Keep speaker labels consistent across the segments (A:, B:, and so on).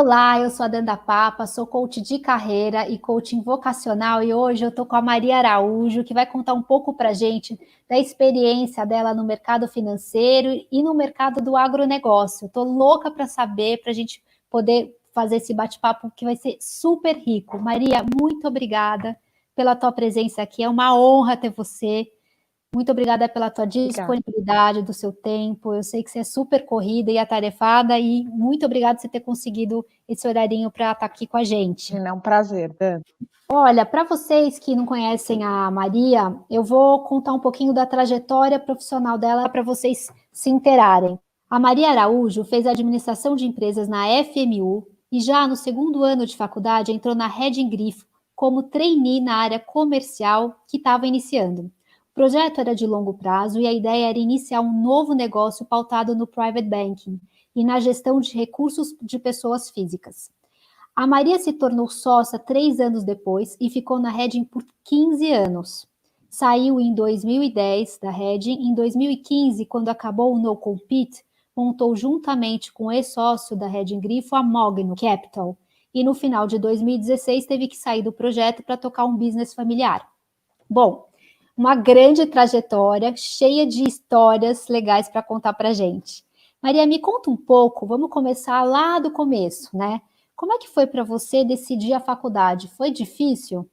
A: Olá, eu sou a Danda Papa, sou coach de carreira e coaching vocacional e hoje eu estou com a Maria Araújo, que vai contar um pouco para a gente da experiência dela no mercado financeiro e no mercado do agronegócio. Estou louca para saber, para a gente poder fazer esse bate-papo que vai ser super rico. Maria, muito obrigada pela tua presença aqui, é uma honra ter você. Muito obrigada pela tua
B: Obrigada.
A: disponibilidade, do seu tempo. Eu sei que você é super corrida e atarefada e muito obrigada por você ter conseguido esse horarinho para estar aqui com a gente.
B: É um prazer, Dan.
A: Olha, para vocês que não conhecem a Maria, eu vou contar um pouquinho da trajetória profissional dela para vocês se inteirarem. A Maria Araújo fez administração de empresas na FMU e já no segundo ano de faculdade entrou na Rede Grifo como trainee na área comercial que estava iniciando. O projeto era de longo prazo e a ideia era iniciar um novo negócio pautado no private banking e na gestão de recursos de pessoas físicas. A Maria se tornou sócia 3 anos depois e ficou na Redding por 15 anos. Saiu em 2010 da Redding. Em 2015, quando acabou o No Compete, montou juntamente com o ex-sócio da Redding Grifo a Mogno Capital. E no final de 2016 teve que sair do projeto para tocar um business familiar. Bom, uma grande trajetória, cheia de histórias legais para contar para a gente. Maria, me conta um pouco, vamos começar lá do começo, né? Como é que foi para você decidir a faculdade? Foi difícil?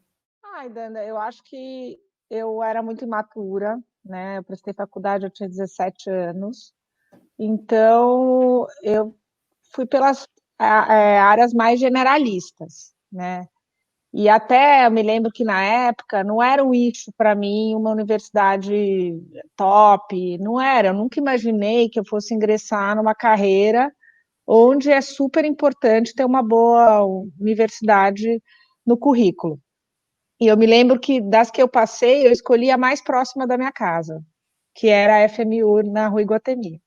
B: Ai, Danda, eu acho que eu era muito imatura, né? Eu prestei faculdade, eu tinha 17 anos. Então, eu fui pelas áreas mais generalistas, né? E até eu me lembro que na época não era um issue para mim uma universidade top, não era. Eu nunca imaginei que eu fosse ingressar numa carreira onde é super importante ter uma boa universidade no currículo. E eu me lembro que das que eu passei, eu escolhi a mais próxima da minha casa, que era a FMU na Rua Iguatemi.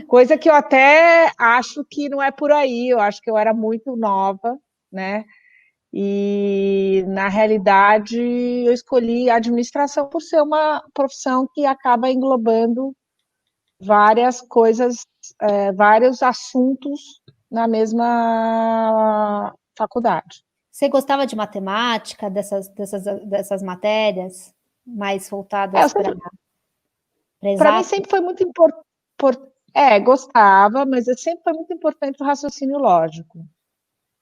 B: Coisa que eu até acho que não é por aí, eu acho que eu era muito nova, né? E na realidade eu escolhi a administração por ser uma profissão que acaba englobando várias coisas, vários assuntos na mesma faculdade.
A: Você gostava de matemática, dessas matérias mais voltadas para
B: Para mim
A: exato?
B: sempre foi muito importante, gostava, mas sempre foi muito importante o raciocínio lógico,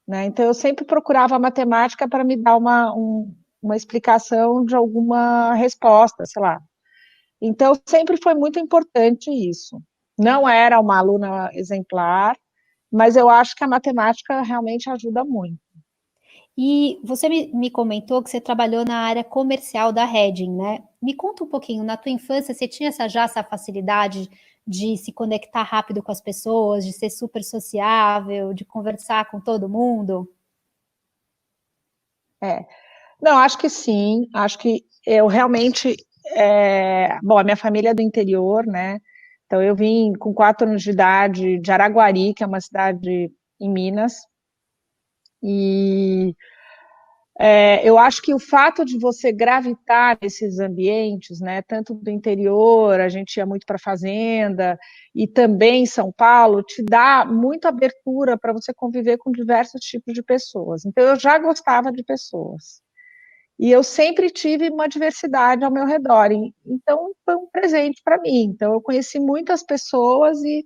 B: né? Então eu sempre procurava a matemática para me dar uma explicação de alguma resposta, sei lá. Então sempre foi muito importante isso. Não era uma aluna exemplar, mas eu acho que a matemática realmente ajuda muito.
A: E você me comentou que você trabalhou na área comercial da Redding, né? Me conta um pouquinho, na tua infância você tinha essa facilidade de se conectar rápido com as pessoas, de ser super sociável, de conversar com todo mundo?
B: É. Não, acho que sim, acho que eu realmente, bom, a minha família é do interior, né? Então eu vim com 4 anos de idade de Araguari, que é uma cidade em Minas, e eu acho que o fato de você gravitar nesses ambientes, né, tanto do interior, a gente ia muito para a fazenda, e também em São Paulo, te dá muita abertura para você conviver com diversos tipos de pessoas. Então eu já gostava de pessoas. E eu sempre tive uma diversidade ao meu redor, então foi um presente para mim. Então eu conheci muitas pessoas e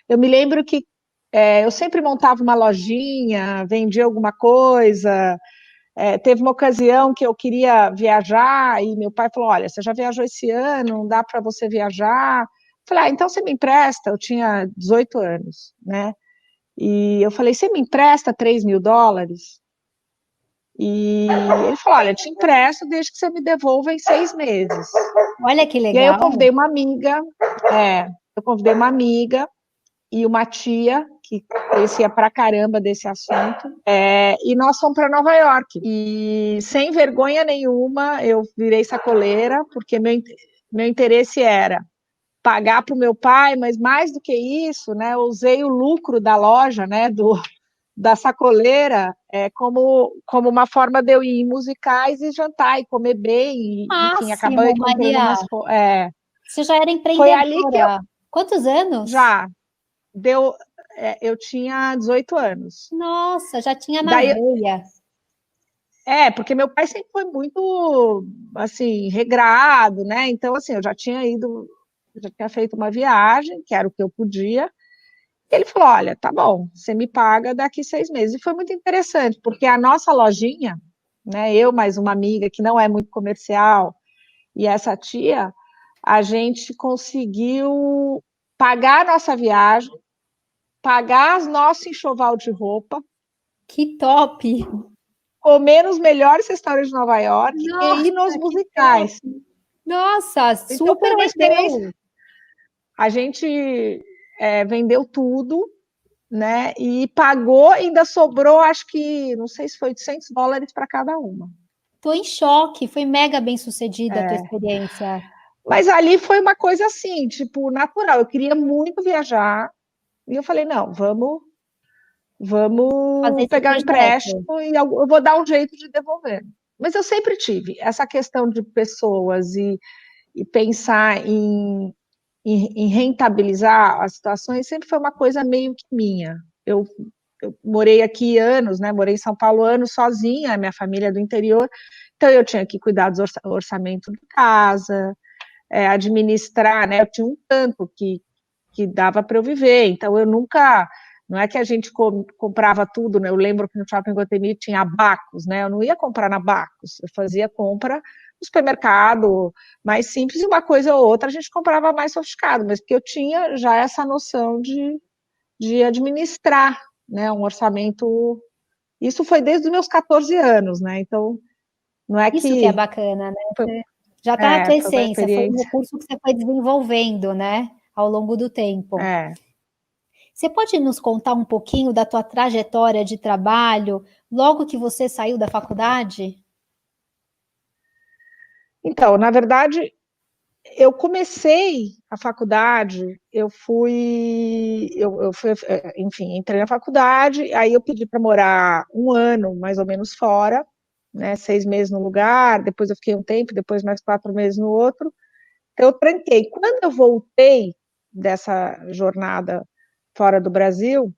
B: eu me lembro que eu sempre montava uma lojinha, vendia alguma coisa. Teve uma ocasião que eu queria viajar e meu pai falou: Olha, você já viajou esse ano, não dá para você viajar. Eu falei: então você me empresta? Eu tinha 18 anos, né? E eu falei: você me empresta US$ 3.000? E ele falou: Olha, te empresto desde que você me devolva em 6 meses.
A: Olha que
B: E aí
A: legal.
B: eu convidei uma amiga e uma tia que conhecia pra caramba desse assunto, e nós fomos para Nova York. E sem vergonha nenhuma, eu virei sacoleira, porque meu interesse era pagar para o meu pai, mas mais do que isso, né, eu usei o lucro da loja, né, da sacoleira, como uma forma de eu ir em musicais e jantar e comer bem, e, enfim, acabei
A: Máximo,
B: comprando
A: Maria.
B: umas.
A: Você já era
B: Foi ali que eu
A: empreendedora. Quantos anos?
B: já deu. eu tinha 18 anos.
A: Nossa, já tinha na
B: Daí,
A: veia.
B: porque meu pai sempre foi muito, assim, regrado, né? Então, assim, eu já tinha feito uma viagem, que era o que eu podia. Ele falou: olha, tá bom, você me paga daqui 6 meses. E foi muito interessante, porque a nossa lojinha, né? Eu mais uma amiga que não é muito comercial e essa tia, a gente conseguiu pagar a nossa viagem, pagar o nosso enxoval de roupa,
A: Que top!
B: comer nos melhores restaurantes de Nova York e ir nos
A: Nossa, que top!
B: musicais.
A: Nossa,
B: Então
A: super
B: foi uma experiência.
A: rendeu.
B: A gente vendeu tudo, né? E pagou, ainda sobrou, acho que, não sei se foi $800 para cada uma.
A: Tô em choque, foi mega bem sucedida a tua experiência.
B: Mas ali foi uma coisa assim, tipo, natural. Eu queria muito viajar e eu falei, não,
A: Fazer
B: vamos
A: esse
B: pegar um
A: projeto.
B: empréstimo e eu vou dar um jeito de devolver. Mas eu sempre tive essa questão de pessoas e pensar em rentabilizar as situações sempre foi uma coisa meio que minha. Eu morei aqui anos, né? Morei em São Paulo anos sozinha, minha família é do interior, então eu tinha que cuidar do orçamento de casa, administrar, né? Eu tinha um tanto que dava para eu viver, então eu nunca. Não é que a gente comprava tudo, né? Eu lembro que no Shopping Guatemi tinha Abacus, né? Eu não ia comprar na Abacus, eu fazia compra no supermercado mais simples e uma coisa ou outra a gente comprava mais sofisticado, mas porque eu tinha já essa noção de administrar, né? Um orçamento. Isso foi desde os meus 14 anos, né? Então, não é
A: Isso que é
B: que.
A: bacana, né?
B: Foi,
A: Já está na tua
B: foi uma
A: essência, foi um
B: experiência.
A: recurso que você foi desenvolvendo, né, ao longo do tempo.
B: É.
A: Você pode nos contar um pouquinho da tua trajetória de trabalho logo que você saiu da faculdade?
B: Então, na verdade, eu comecei a faculdade, eu fui, enfim, entrei na faculdade, aí eu pedi para morar um ano, mais ou menos, fora, né, 6 meses no lugar, depois eu fiquei um tempo, depois mais 4 meses no outro, então eu tranquei. Quando eu voltei dessa jornada fora do Brasil,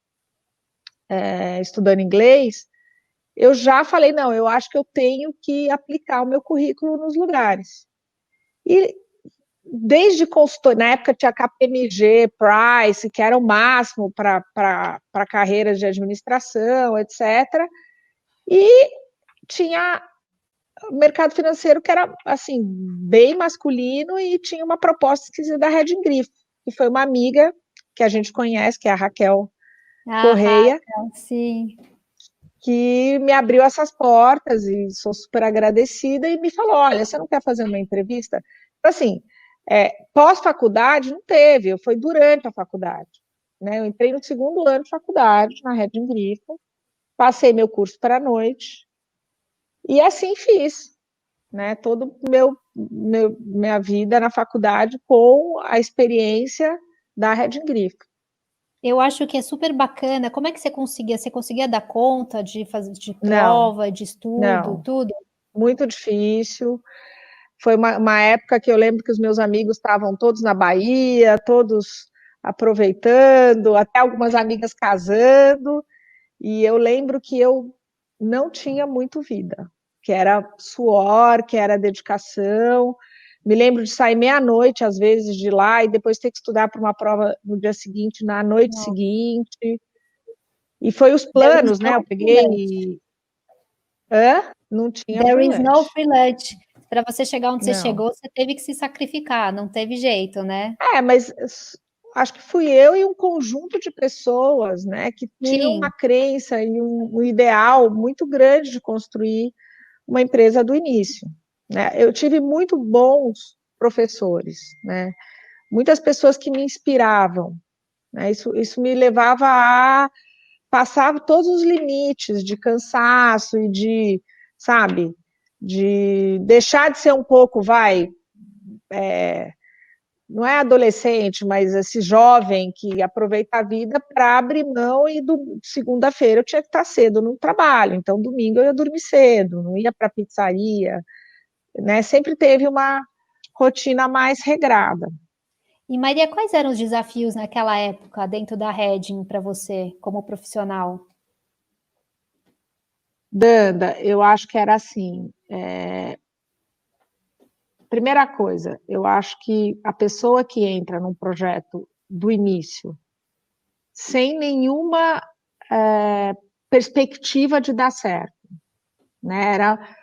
B: estudando inglês, eu já falei, não, eu acho que eu tenho que aplicar o meu currículo nos lugares. E desde consultor, na época tinha KPMG, Price, que era o máximo para carreiras de administração, etc. E tinha o mercado financeiro que era assim bem masculino e tinha uma proposta esquisita da Red Griffin, que foi uma amiga que a gente conhece, que é a Raquel
A: Ah,
B: Correia,
A: sim.
B: que me abriu essas portas e sou super agradecida e me falou, olha, você não quer fazer uma entrevista? Então, assim, pós-faculdade não teve, foi durante a faculdade. Né? Eu entrei no segundo ano de faculdade, na Red Grifo, passei meu curso para a noite e assim fiz. Né? Todo minha vida na faculdade com a experiência da Red Grifo.
A: Eu acho que é super bacana. Como é que você conseguia? Você conseguia dar conta de fazer de
B: Não,
A: prova, de estudo,
B: não,
A: tudo?
B: muito difícil. Foi uma época que eu lembro que os meus amigos estavam todos na Bahia, todos aproveitando, até algumas amigas casando, e eu lembro que eu não tinha muito vida, que era suor, que era dedicação. Me lembro de sair meia-noite, às vezes, de lá, e depois ter que estudar para uma prova no dia seguinte, na noite
A: Não.
B: seguinte. E foi os
A: There is
B: planos, né?
A: no
B: Eu
A: free lunch.
B: peguei. Hã? Não tinha
A: There
B: free
A: is no
B: lunch.
A: free lunch. Para você chegar onde você
B: Não.
A: chegou, você teve que se sacrificar, não teve jeito, né?
B: Mas acho que fui eu e um conjunto de pessoas, né, que tinham uma
A: Sim.
B: crença e um ideal muito grande de construir uma empresa do início. Né? Eu tive muito bons professores, né? Muitas pessoas que me inspiravam. Né? Isso me levava a passar todos os limites de cansaço e de, sabe, de deixar de ser um pouco, não é adolescente, mas esse jovem que aproveita a vida para abrir mão e segunda-feira eu tinha que estar cedo no trabalho, então domingo eu ia dormir cedo, não ia para a pizzaria, né? Sempre teve uma rotina mais regrada.
A: E Maria, quais eram os desafios naquela época dentro da Redding para você, como profissional?
B: Danda, eu acho que era assim. Primeira coisa, eu acho que a pessoa que entra num projeto do início, sem nenhuma perspectiva de dar certo, né? Era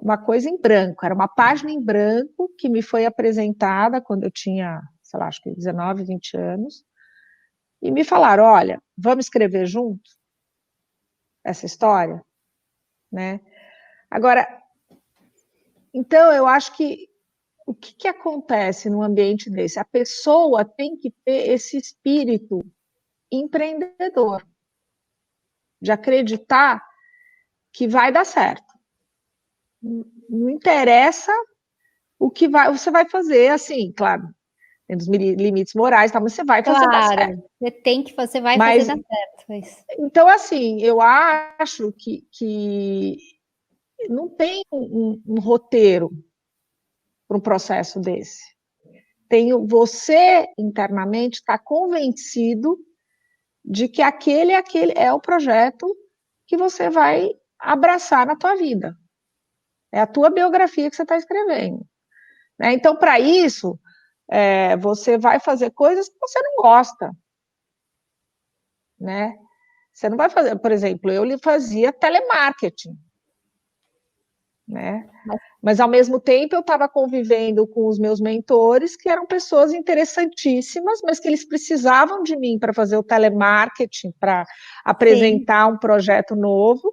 B: uma coisa em branco, era uma página em branco que me foi apresentada quando eu tinha, sei lá, acho que 19, 20 anos, e me falaram, olha, vamos escrever junto essa história, né? Agora, então eu acho que o que acontece num ambiente desse? A pessoa tem que ter esse espírito empreendedor, de acreditar que vai dar certo. Não interessa o que você vai fazer, assim, claro, tem dos limites morais, tá, mas você vai fazer dar certo.
A: Claro, você vai fazer
B: Mas,
A: dar certo. Mas...
B: então, assim, eu acho que não tem um roteiro para um processo desse. Você internamente está convencido de que aquele é o projeto que você vai abraçar na tua vida. É a tua biografia que você está escrevendo. Né? Então, para isso, você vai fazer coisas que você não gosta. Né? Você não vai fazer, por exemplo, eu lhe fazia telemarketing. Né? Mas, ao mesmo tempo, eu estava convivendo com os meus mentores, que eram pessoas interessantíssimas, mas que eles precisavam de mim para fazer o telemarketing, para apresentar um projeto novo.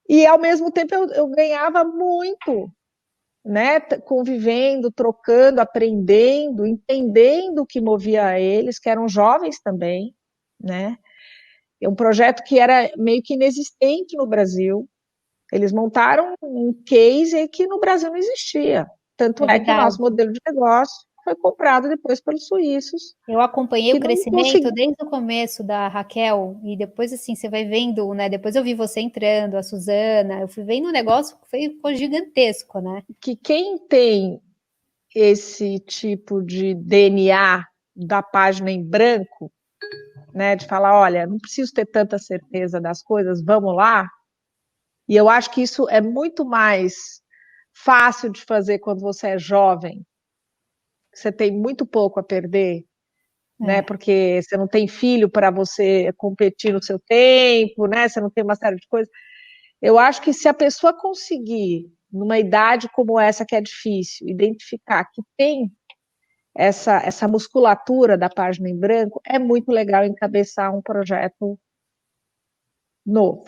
B: E, ao mesmo tempo, eu ganhava muito, né? Convivendo, trocando, aprendendo, entendendo o que movia eles, que eram jovens também. Né? É um projeto que era meio que inexistente no Brasil. Eles montaram um case que no Brasil não existia. Tanto é que o nosso modelo de negócio foi comprado depois pelos suíços.
A: Eu acompanhei o
B: Que não
A: crescimento desde o começo da Raquel, e depois, assim, você vai vendo, né? Depois eu vi você entrando, a Suzana, eu fui vendo o negócio que ficou gigantesco, né?
B: Que quem tem esse tipo de DNA da página em branco, né? De falar, olha, não preciso ter tanta certeza das coisas, vamos lá. E eu acho que isso é muito mais fácil de fazer quando você é jovem, você tem muito pouco a perder, né? Porque você não tem filho para você competir no seu tempo, né? Você não tem uma série de coisas. Eu acho que se a pessoa conseguir, numa idade como essa que é difícil, identificar que tem essa musculatura da página em branco, é muito legal encabeçar um projeto novo.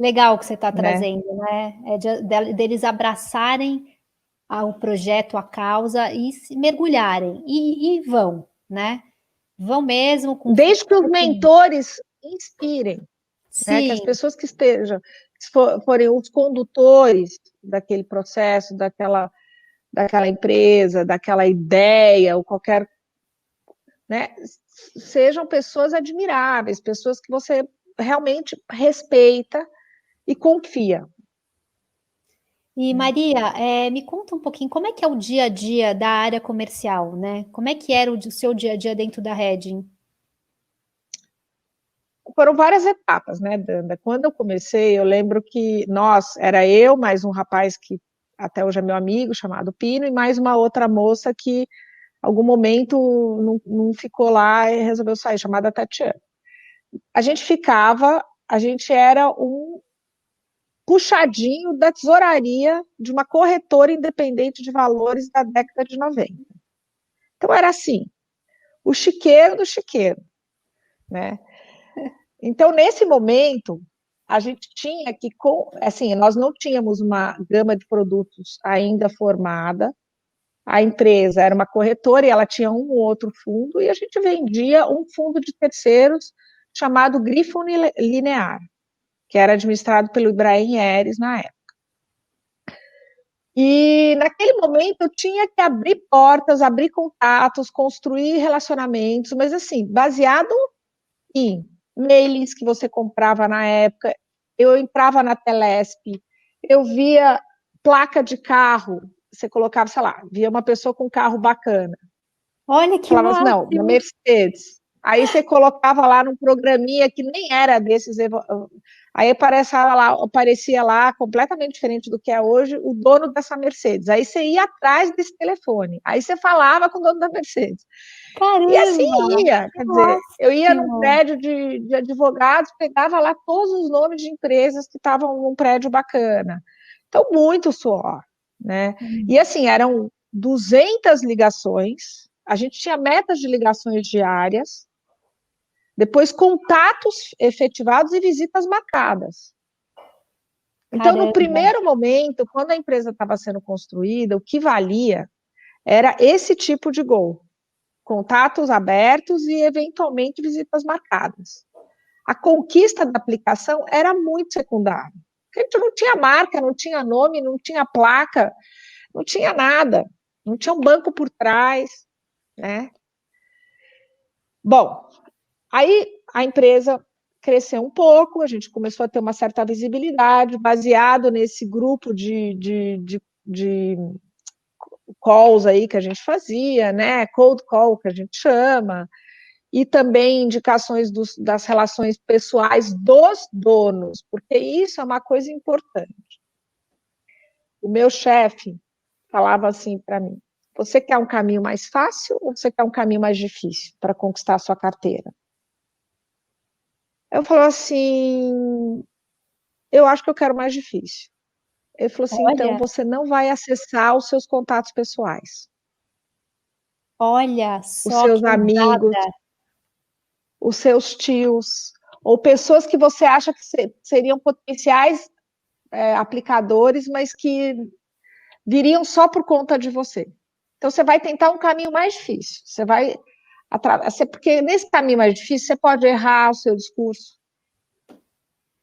A: Legal o que você está
B: Né?
A: trazendo, né? Deles abraçarem o projeto, a causa e se mergulharem. E vão, né? Vão mesmo com...
B: Desde que os mentores inspirem, né? Que as
A: Sim.
B: pessoas que estejam, forem os condutores daquele processo, daquela empresa, daquela ideia, ou qualquer... Né? Sejam pessoas admiráveis, pessoas que você realmente respeita e confia.
A: E Maria, me conta um pouquinho, como é que é o dia a dia da área comercial, né? Como é que era o seu dia a dia dentro da Redding?
B: Foram várias etapas, né, Danda? Quando eu comecei, eu lembro que era eu, mais um rapaz que até hoje é meu amigo, chamado Pino, e mais uma outra moça que, em algum momento, não ficou lá e resolveu sair, chamada Tatiana. A gente era um puxadinho da tesouraria de uma corretora independente de valores da década de 90. Então, era assim, o chiqueiro do chiqueiro, né? Então, nesse momento, a gente tinha que, assim, nós não tínhamos uma gama de produtos ainda formada, a empresa era uma corretora e ela tinha um ou outro fundo, e a gente vendia um fundo de terceiros chamado Grifo Linear, que era administrado pelo Ibrahim Eres na época. E naquele momento eu tinha que abrir portas, abrir contatos, construir relacionamentos, mas assim, baseado em mails que você comprava na época, eu entrava na Telesp, eu via placa de carro, você colocava, sei lá, via uma pessoa com um carro bacana.
A: Olha que
B: Falava assim, não, da
A: máximo.
B: Mercedes. Aí você colocava lá num programinha que nem era desses. Aí aparecia lá, completamente diferente do que é hoje, o dono dessa Mercedes. Aí você ia atrás desse telefone. Aí você falava com o dono da Mercedes. E assim
A: Caramba,
B: ia.
A: que
B: Quer dizer, eu ia num
A: máximo.
B: prédio de advogados, pegava lá todos os nomes de empresas que estavam num prédio bacana. Então, muito suor, né? E assim, eram 200 ligações, a gente tinha metas de ligações diárias, depois contatos efetivados e visitas marcadas. Então, no
A: Caramba,
B: primeiro momento, quando a empresa estava sendo construída, o que valia era esse tipo de gol: contatos abertos e, eventualmente, visitas marcadas. A conquista da aplicação era muito secundária. A gente não tinha marca, não tinha nome, não tinha placa, não tinha nada, não tinha um banco por trás, né? Bom, aí a empresa cresceu um pouco, a gente começou a ter uma certa visibilidade, baseado nesse grupo de calls aí que a gente fazia, né? Cold call, que a gente chama, e também indicações das relações pessoais dos donos, porque isso é uma coisa importante. O meu chefe falava assim para mim: você quer um caminho mais fácil ou você quer um caminho mais difícil para conquistar a sua carteira? Eu falava assim: eu acho que eu quero mais difícil. Ele falou assim: então
A: olha,
B: você não vai acessar os seus contatos pessoais,
A: olha
B: os
A: só
B: seus
A: que
B: amigos,
A: usada.
B: os seus tios, ou pessoas que você acha que seriam potenciais aplicadores, mas que viriam só por conta de você. Então você vai tentar um caminho mais difícil. Você vai atravessar, porque nesse caminho mais difícil você pode errar o seu discurso,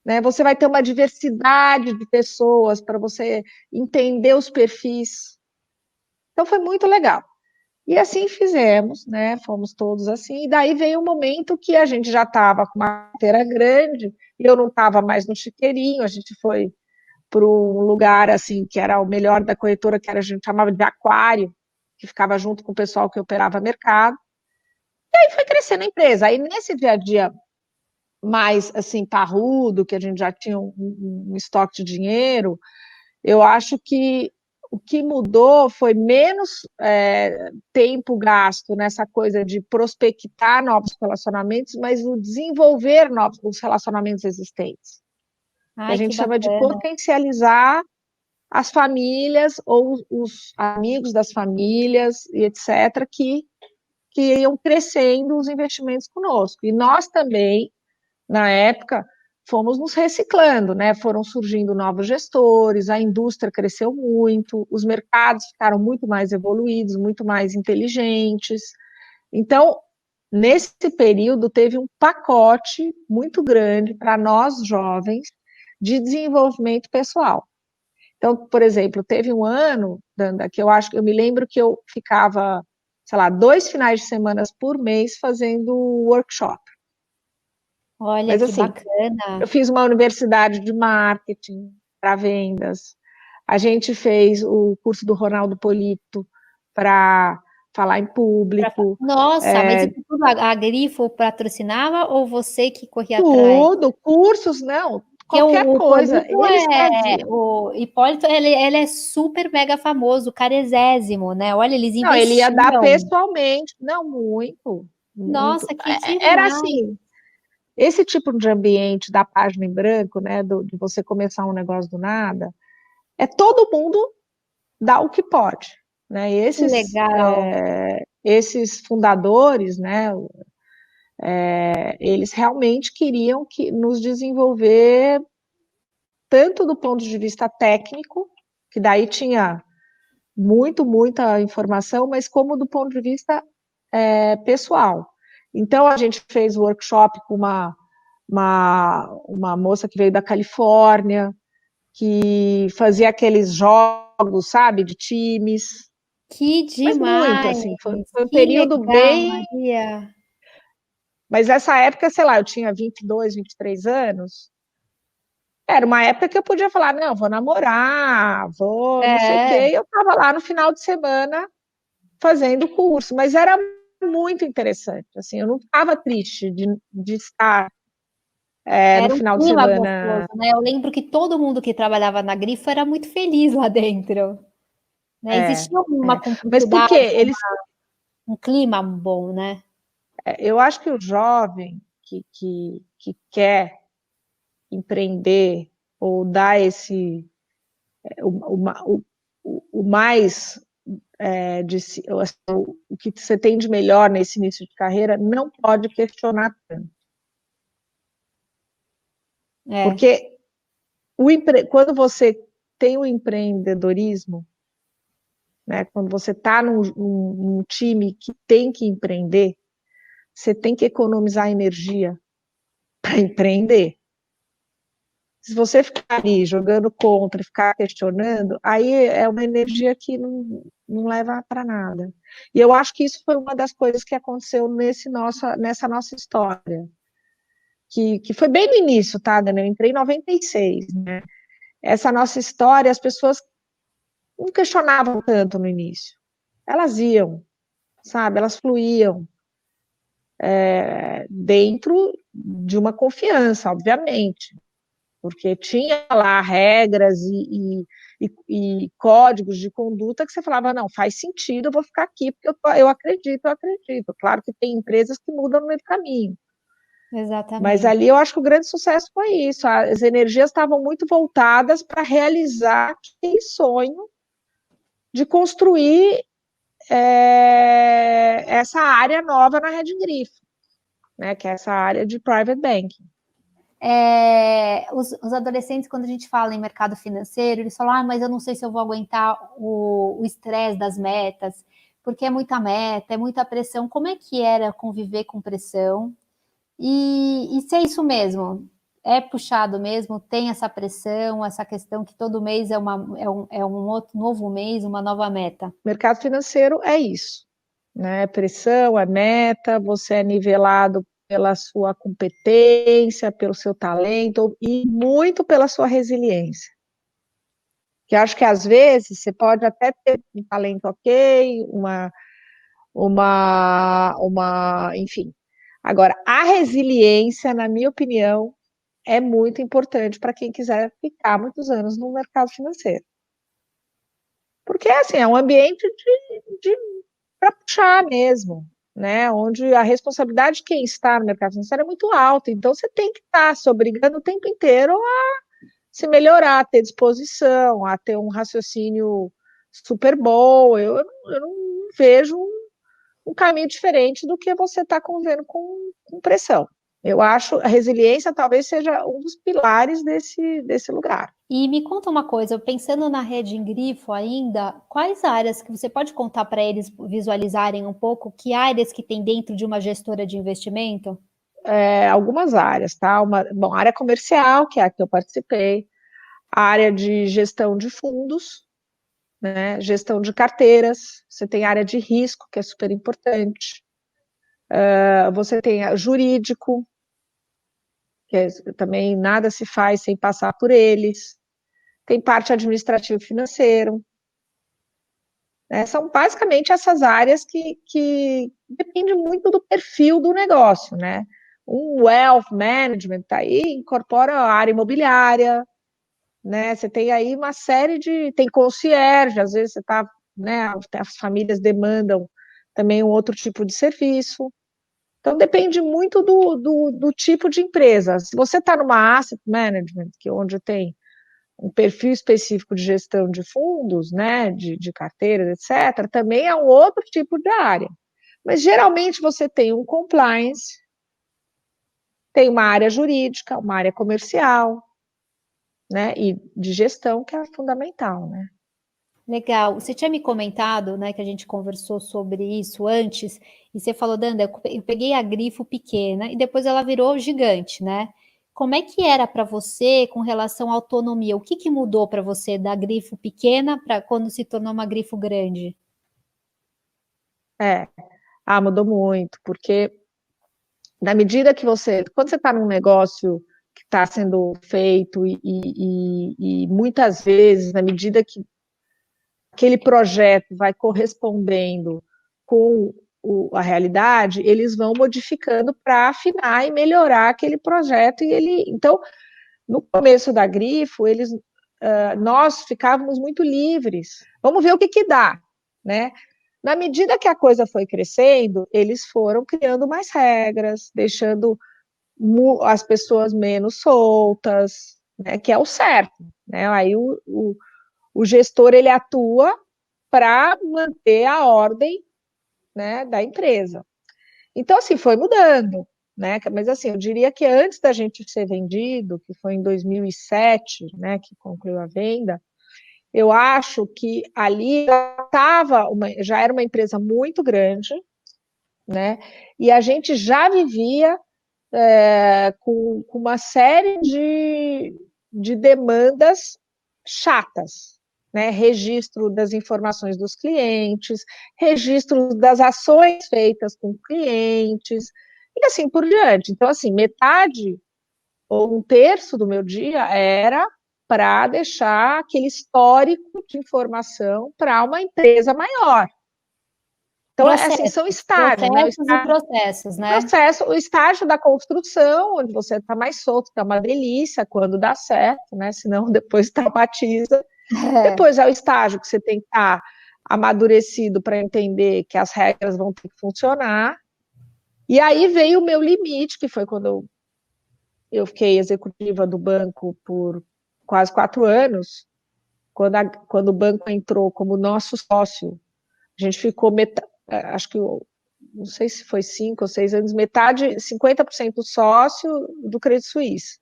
B: né? Você vai ter uma diversidade de pessoas para você entender os perfis. Então foi muito legal. E assim fizemos, né? Fomos todos assim. E daí veio um momento que a gente já estava com uma carteira grande, e eu não estava mais no chiqueirinho, a gente foi para um lugar assim que era o melhor da corretora, que a gente chamava de aquário, que ficava junto com o pessoal que operava mercado. E aí foi crescendo a empresa. Aí nesse dia a dia mais assim parrudo, que a gente já tinha um estoque de dinheiro, eu acho que o que mudou foi menos tempo gasto nessa coisa de prospectar novos relacionamentos, mas o desenvolver novos os relacionamentos existentes. Que a
A: Ai, que
B: gente chama de
A: bacana.
B: potencializar as famílias ou os amigos das famílias e etc., que iam crescendo os investimentos conosco. E nós também, na época, fomos nos reciclando, né? Foram surgindo novos gestores, a indústria cresceu muito, os mercados ficaram muito mais evoluídos, muito mais inteligentes. Então, nesse período, teve um pacote muito grande para nós jovens de desenvolvimento pessoal. Então, por exemplo, teve um ano, Danda, que eu me lembro que eu ficava, sei lá, 2 finais de semana por mês fazendo workshop.
A: Olha
B: Mas
A: que
B: assim, eu
A: bacana.
B: fiz uma universidade de marketing para vendas. A gente fez o curso do Ronaldo Polito para falar em público.
A: Nossa, mas isso tudo a Grifo patrocinava ou você que corria atrás?
B: Tudo, cursos, não,
A: Porque
B: qualquer
A: o
B: coisa.
A: Polito
B: Eles
A: é,
B: traziam.
A: o Hipólito, ele é super mega famoso, caresésimo, né? Olha, eles
B: Não, ele ia dar
A: investiam.
B: pessoalmente. Não, muito, muito.
A: Nossa, que
B: Era
A: demais.
B: assim, esse tipo de ambiente da página em branco, né, de você começar um negócio do nada, é todo mundo dá o que pode, né? E
A: Que legal.
B: esses fundadores, né, eles realmente queriam que nos desenvolver tanto do ponto de vista técnico, que daí tinha muita informação, mas como do ponto de vista pessoal. Então a gente fez workshop com uma moça que veio da Califórnia, que fazia aqueles jogos, sabe, de times,
A: Que
B: mas muito,
A: demais.
B: assim, foi um
A: Que
B: período
A: legal,
B: bem.
A: Maria.
B: Mas essa época, sei lá, eu tinha 22, 23 anos, era uma época que eu podia falar, não, vou namorar, vou não sei o quê,
A: É.
B: e eu estava lá no final de semana fazendo o curso, mas era muito interessante, assim, eu não estava triste de estar no
A: Era um
B: final de
A: clima
B: semana.
A: gostoso, né? Eu lembro que todo mundo que trabalhava na Grifo era muito feliz lá dentro, né?
B: É,
A: Existia uma
B: mas por
A: cumplicidade,
B: quê? Eles,
A: um clima bom, né?
B: eu acho que o jovem que quer empreender ou dar esse, o mais de si, o que você tem de melhor nesse início de carreira, não pode questionar tanto.
A: É,
B: Porque quando você tem o empreendedorismo, né, quando você está num time que tem que empreender, você tem que economizar energia para empreender. Se você ficar ali jogando contra, ficar questionando, aí é uma energia que não leva para nada. E eu acho que isso foi uma das coisas que aconteceu nessa nossa história, que foi bem no início, tá, Dani? Eu entrei em 96, né? Essa nossa história, as pessoas não questionavam tanto no início. Elas iam, sabe? Elas fluíam dentro de uma confiança, obviamente, porque tinha lá regras e códigos de conduta que você falava, não, faz sentido, eu vou ficar aqui, porque eu acredito, eu acredito. Claro que tem empresas que mudam no meio do caminho, mas
A: exatamente.
B: ali eu acho que o grande sucesso foi isso, as energias estavam muito voltadas para realizar aquele sonho de construir essa área nova na Red Grifo, né, que é essa área de private banking.
A: Os adolescentes, quando a gente fala em mercado financeiro, eles falam, mas eu não sei se eu vou aguentar o estresse das metas, porque é muita meta, é muita pressão. Como é que era conviver com pressão? E se é isso mesmo? É puxado mesmo? Tem essa pressão, essa questão que todo mês é um outro novo mês, uma nova meta?
B: Mercado financeiro é isso, né? Pressão, é meta, você é nivelado pela sua competência, pelo seu talento e muito pela sua resiliência. Que acho que às vezes você pode até ter um talento ok, enfim. Agora, a resiliência, na minha opinião, é muito importante para quem quiser ficar muitos anos no mercado financeiro. Porque, assim, é um ambiente para puxar mesmo, né? Onde a responsabilidade de quem está no mercado financeiro é muito alta. Então, você tem que estar se obrigando o tempo inteiro a se melhorar, a ter disposição, a ter um raciocínio super bom. Eu não vejo um caminho diferente do que você está convivendo com pressão. Eu acho a resiliência talvez seja um dos pilares desse lugar.
A: E me conta uma coisa, pensando na rede em grifo ainda, quais áreas que você pode contar para eles visualizarem um pouco, que áreas que tem dentro de uma gestora de investimento?
B: Algumas áreas, tá? Bom, a área comercial, que é a que eu participei, a área de gestão de fundos, né? Gestão de carteiras, você tem a área de risco, que é super importante, você tem jurídico, também nada se faz sem passar por eles, tem parte administrativo e financeiro, né? São basicamente essas áreas que depende muito do perfil do negócio, né? Um wealth management tá aí, incorpora a área imobiliária, né? Você tem aí uma série tem concierge, às vezes você tá, né? As famílias demandam também um outro tipo de serviço. Então depende muito do tipo de empresa. Se você está numa asset management, que é onde tem um perfil específico de gestão de fundos, né, de carteiras, etc., também é um outro tipo de área. Mas geralmente você tem um compliance, tem uma área jurídica, uma área comercial, né, e de gestão que é fundamental, né?
A: Legal. Você tinha me comentado, né, que a gente conversou sobre isso antes, e você falou, Danda, eu peguei a grifo pequena e depois ela virou gigante, né? Como é que era para você com relação à autonomia? O que que mudou para você da grifo pequena para quando se tornou uma grifo grande?
B: É, mudou muito, porque na medida que quando você está num negócio que está sendo feito e muitas vezes, na medida que aquele projeto vai correspondendo com a realidade, eles vão modificando para afinar e melhorar aquele projeto. Então, no começo da Grifo, nós ficávamos muito livres. Vamos ver o que dá, né? Na medida que a coisa foi crescendo, eles foram criando mais regras, deixando as pessoas menos soltas, né? Que é o certo, né? Aí o gestor ele atua para manter a ordem, né, da empresa. Então, assim, foi mudando, né? Mas, assim, eu diria que antes da gente ser vendido, que foi em 2007, né, que concluiu a venda, eu acho que ali já era uma empresa muito grande, né? E a gente já vivia com uma série de demandas chatas, né? Registro das informações dos clientes, registro das ações feitas com clientes, e assim por diante. Então, assim, metade ou um terço do meu dia era para deixar aquele histórico de informação para uma empresa maior. Então, assim, são estágios, né?
A: Processos e processos, né?
B: O estágio da construção, onde você está mais solto, que é uma delícia quando dá certo, né? Senão depois traumatiza. Depois é o estágio que você tem que estar amadurecido para entender que as regras vão ter que funcionar. E aí veio o meu limite, que foi quando eu fiquei executiva do banco por quase 4 anos, quando o banco entrou como nosso sócio, a gente ficou, acho que, não sei se foi 5 ou 6 anos, metade, 50% sócio do Credit Suisse.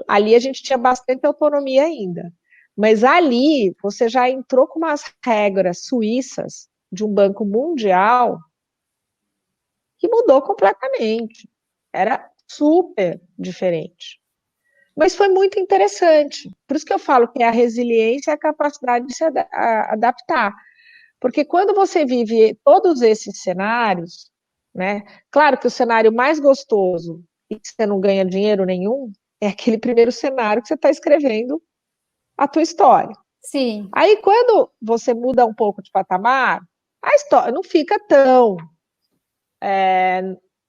B: Ali a gente tinha bastante autonomia ainda. Mas ali você já entrou com umas regras suíças de um banco mundial que mudou completamente. Era super diferente. Mas foi muito interessante. Por isso que eu falo que é a resiliência e a capacidade de se adaptar. Porque quando você vive todos esses cenários, né? Claro que o cenário mais gostoso e que você não ganha dinheiro nenhum é aquele primeiro cenário que você está escrevendo a tua história.
A: Sim.
B: Aí, quando você muda um pouco de patamar, a história não fica tão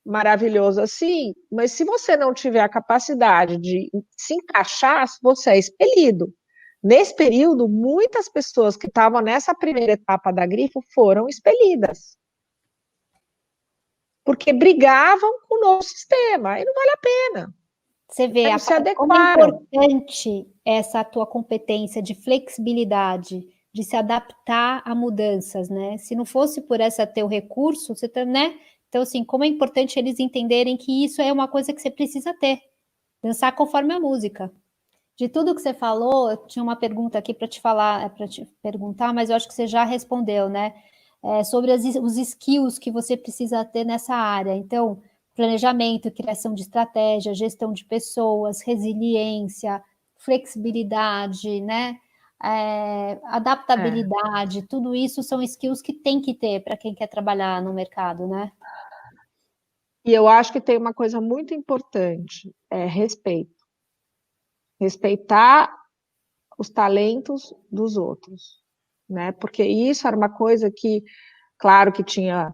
B: maravilhoso assim, mas se você não tiver a capacidade de se encaixar, você é expelido. Nesse período, muitas pessoas que estavam nessa primeira etapa da Grifo foram expelidas. Porque brigavam com o novo sistema, e não vale a pena.
A: Você vê
B: Não se
A: como é
B: adequaram.
A: importante essa tua competência de flexibilidade, de se adaptar a mudanças, né? Se não fosse por esse teu recurso, você tá, né? Então, assim, como é importante eles entenderem que isso é uma coisa que você precisa ter. Dançar conforme a música. De tudo que você falou, eu tinha uma pergunta aqui para te falar, para te perguntar, mas eu acho que você já respondeu, né? Sobre os skills que você precisa ter nessa área. Então, planejamento, criação de estratégia, gestão de pessoas, resiliência, flexibilidade, né? Adaptabilidade, tudo isso são skills que tem que ter para quem quer trabalhar no mercado, né?
B: E eu acho que tem uma coisa muito importante, é respeito. Respeitar os talentos dos outros, né? Porque isso era uma coisa que, claro que tinha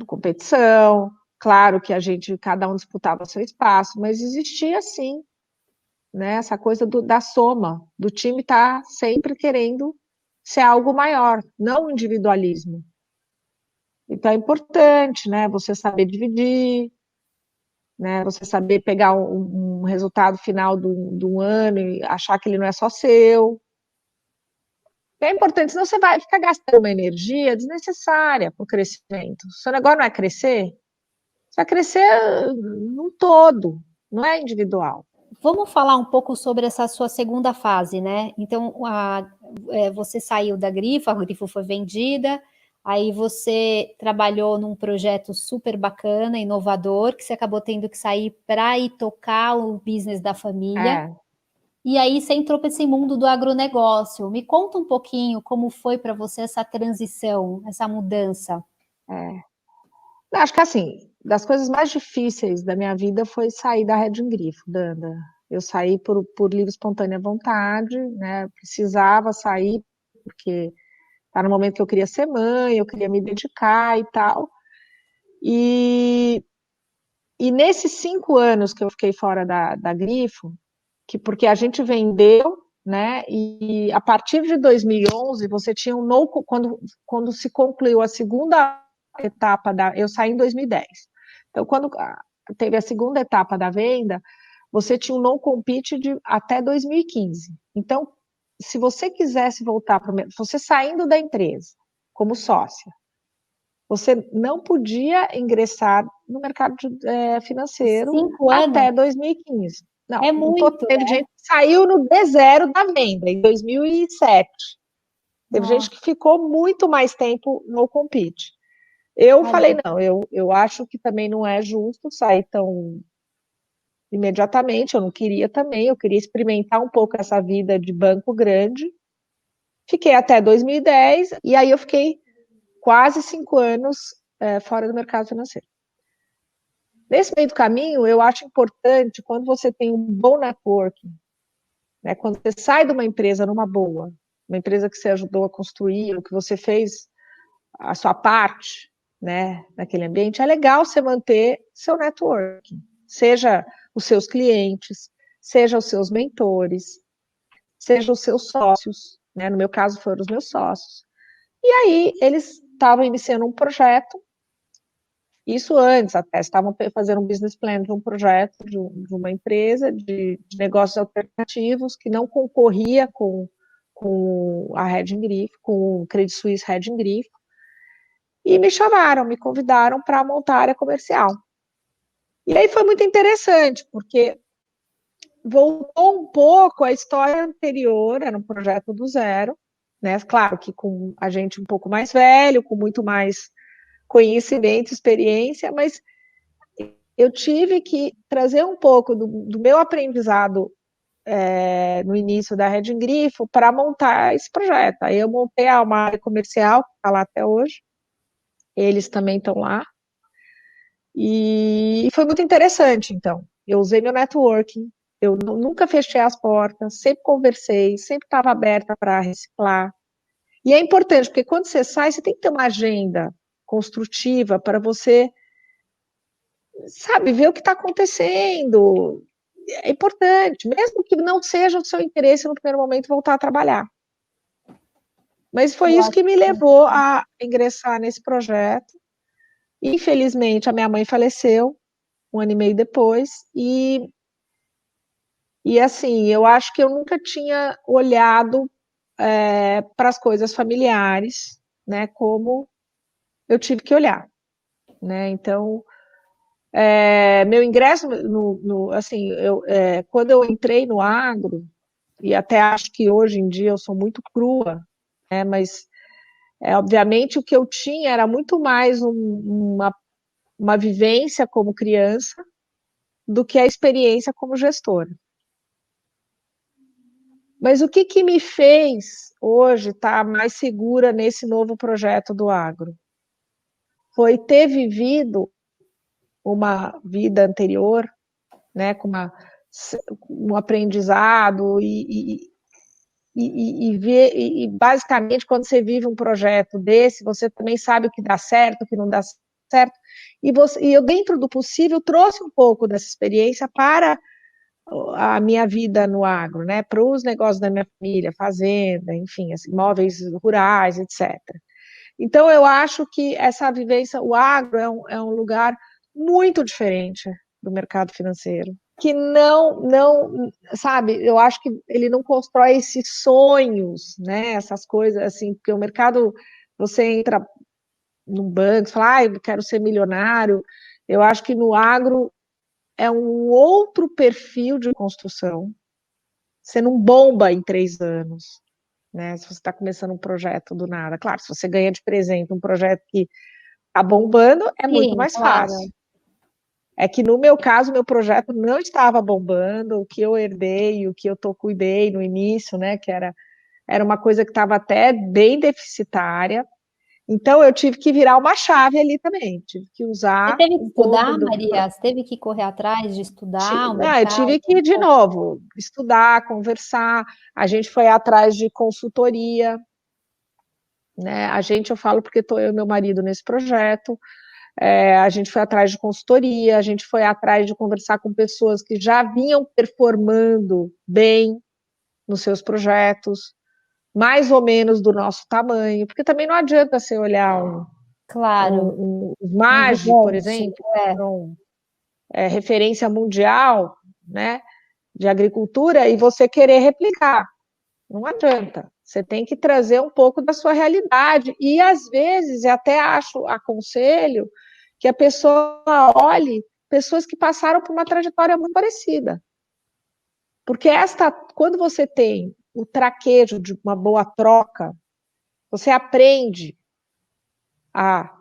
B: competição, claro que cada um disputava seu espaço, mas existia sim, né? Essa coisa da soma, do time estar sempre querendo ser algo maior, não o individualismo. Então é importante, né? Você saber dividir, né? Você saber pegar um resultado final do ano e achar que ele não é só seu. É importante, senão você vai ficar gastando uma energia desnecessária para o crescimento. Se o seu negócio não é crescer, você vai crescer num todo, não é individual.
A: Vamos falar um pouco sobre essa sua segunda fase, né? Então, você saiu da Grifo, a Grifo foi vendida, aí você trabalhou num projeto super bacana, inovador, que você acabou tendo que sair para ir tocar o business da família.
B: É.
A: E aí você entrou para esse mundo do agronegócio. Me conta um pouquinho como foi para você essa transição, essa mudança.
B: Acho que assim, das coisas mais difíceis da minha vida foi sair da Red Grifo, Danda. Eu saí por livre e espontânea vontade, né? Precisava sair porque Tá no momento que eu queria ser mãe, eu queria me dedicar e tal. E nesses 5 anos que eu fiquei fora da Grifo, porque a gente vendeu, né? E a partir de 2011, você tinha um novo, quando se concluiu a segunda etapa eu saí em 2010. Então, quando teve a segunda etapa da venda, você tinha um no compete até 2015. Então, se você quisesse voltar para você saindo da empresa como sócia, você não podia ingressar no mercado financeiro
A: 5
B: até
A: anos
B: 2015. Não,
A: é muito,
B: teve
A: né?
B: gente que saiu no D0 da venda, em 2007. Teve gente
A: Nossa,
B: que ficou muito mais tempo no compete. Eu falei,
A: caramba.
B: não, eu acho que também não é justo sair tão imediatamente, eu não queria também, eu queria experimentar um pouco essa vida de banco grande. Fiquei até 2010, e aí eu fiquei quase 5 anos fora do mercado financeiro. Nesse meio do caminho, eu acho importante, quando você tem um bom networking, né, quando você sai de uma empresa numa boa, uma empresa que você ajudou a construir, ou que você fez a sua parte, né, naquele ambiente, é legal você manter seu networking, seja os seus clientes, seja os seus mentores, seja os seus sócios, né, no meu caso foram os meus sócios. E aí eles estavam iniciando um projeto. Isso antes até, estavam fazendo um business plan de um projeto de uma empresa de negócios alternativos que não concorria com a Hedging Grifo, com o Credit Suisse Hedging Grifo, e me chamaram, me convidaram para montar a área comercial. E aí foi muito interessante, porque voltou um pouco à história anterior, era um projeto do zero, né? Claro que com a gente um pouco mais velho, com muito mais conhecimento, experiência, mas eu tive que trazer um pouco do meu aprendizado no início da Hedging Grifo para montar esse projeto. Aí eu montei uma área comercial, que está lá até hoje, eles também estão lá, e foi muito interessante, então. Eu usei meu networking, eu nunca fechei as portas, sempre conversei, sempre estava aberta para reciclar. E é importante, porque quando você sai, você tem que ter uma agenda construtiva para você, sabe, ver o que está acontecendo. É importante, mesmo que não seja o seu interesse no primeiro momento voltar a trabalhar. Mas foi
A: Eu
B: isso
A: acho
B: que me
A: que é
B: levou
A: importante.
B: a ingressar nesse projeto. Infelizmente, a minha mãe faleceu 1 ano e meio depois, e assim, eu acho que eu nunca tinha olhado para as coisas familiares, né, como eu tive que olhar, né? Então, meu ingresso assim, quando eu entrei no agro, e até acho que hoje em dia eu sou muito crua, né, mas obviamente o que eu tinha era muito mais uma vivência como criança do que a experiência como gestora. Mas o que me fez hoje estar mais segura nesse novo projeto do agro? Foi ter vivido uma vida anterior, né, com um aprendizado ver, e basicamente quando você vive um projeto desse, você também sabe o que dá certo, o que não dá certo, e eu, dentro do possível, trouxe um pouco dessa experiência para a minha vida no agro, né, para os negócios da minha família, fazenda, enfim, assim, imóveis rurais, etc. Então, eu acho que essa vivência, o agro é um lugar muito diferente do mercado financeiro, que não, sabe, eu acho que ele não constrói esses sonhos, né, essas coisas, assim, porque o mercado, você entra num banco, fala, ah, eu quero ser milionário, eu acho que no agro é um outro perfil de construção, você não bomba em 3 anos, né, se você está começando um projeto do nada. Claro, se você ganha de presente um projeto que está bombando, é muito
A: Sim,
B: mais
A: claro.
B: fácil. É que no meu caso, meu projeto não estava bombando, o que eu herdei, o que eu cuidei no início, né, que era uma coisa que estava até bem deficitária. Então, eu tive que virar uma chave ali também, tive que
A: Você
B: usar
A: teve que
B: um pouco
A: estudar, Maria? Você teve que correr atrás de estudar o
B: Eu
A: mercado?
B: tive que, de novo, estudar, conversar. A gente foi atrás de consultoria, né? Eu falo porque estou eu e meu marido nesse projeto. A gente foi atrás de consultoria, a gente foi atrás de conversar com pessoas que já vinham performando bem nos seus projetos, mais ou menos do nosso tamanho, porque também não adianta você olhar
A: Claro,
B: um
A: um
B: MAGE, por
A: gigante,
B: exemplo, referência mundial, né, de agricultura, e você querer replicar. Não adianta. Você tem que trazer um pouco da sua realidade. E, às vezes, eu até aconselho que a pessoa olhe pessoas que passaram por uma trajetória muito parecida. Porque quando você tem o traquejo de uma boa troca, você aprende a